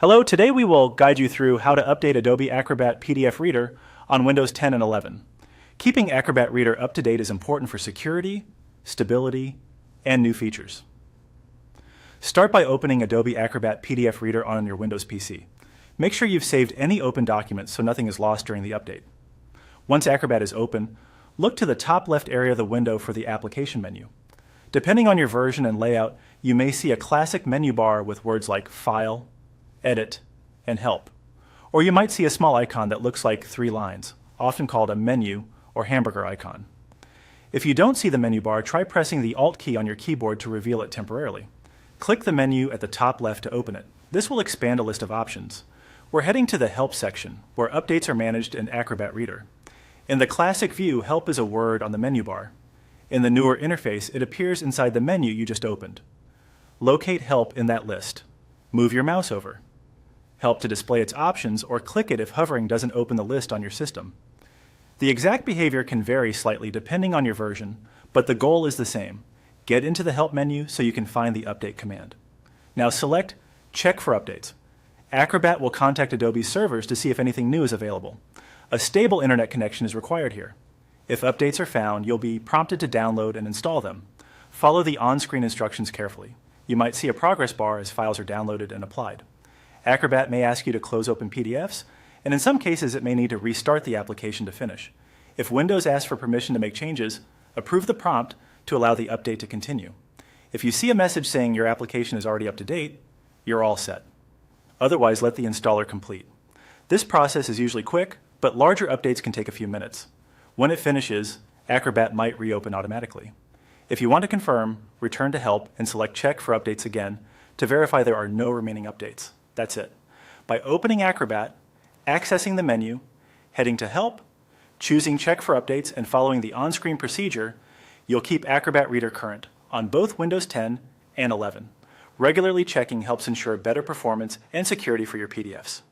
Hello, today we will guide you through how to update Adobe Acrobat PDF Reader on Windows 10 and 11. Keeping Acrobat Reader up to date is important for security, stability, and new features. Start by opening Adobe Acrobat PDF Reader on your Windows PC. Make sure you've saved any open documents so nothing is lost during the update. Once Acrobat is open, look to the top left area of the window for the application menu. Depending on your version and layout, you may see a classic menu bar with words like File, Edit, and Help. Or you might see a small icon that looks like 3 lines, often called a menu or hamburger icon. If you don't see the menu bar, try pressing the Alt key on your keyboard to reveal it temporarily. Click the menu at the top left to open it. This will expand a list of options. We're heading to the Help section, where updates are managed in Acrobat Reader. In the classic view, Help is a word on the menu bar. In the newer interface, it appears inside the menu you just opened. Locate Help in that list. Move your mouse over. Help to display its options, or click it if hovering doesn't open the list on your system. The exact behavior can vary slightly depending on your version, but the goal is the same. Get into the Help menu so you can find the Update command. Now select Check for Updates. Acrobat will contact Adobe's servers to see if anything new is available. A stable internet connection is required here. If updates are found, you'll be prompted to download and install them. Follow the on-screen instructions carefully. You might see a progress bar as files are downloaded and applied. Acrobat may ask you to close open PDFs, and in some cases it may need to restart the application to finish. If Windows asks for permission to make changes, approve the prompt to allow the update to continue. If you see a message saying your application is already up to date, you're all set. Otherwise, let the installer complete. This process is usually quick, but larger updates can take a few minutes. When it finishes, Acrobat might reopen automatically. If you want to confirm, return to Help and select Check for Updates again to verify there are no remaining updates. That's it. By opening Acrobat, accessing the menu, heading to Help, choosing Check for Updates, and following the on-screen procedure, you'll keep Acrobat Reader current on both Windows 10 and 11. Regularly checking helps ensure better performance and security for your PDFs.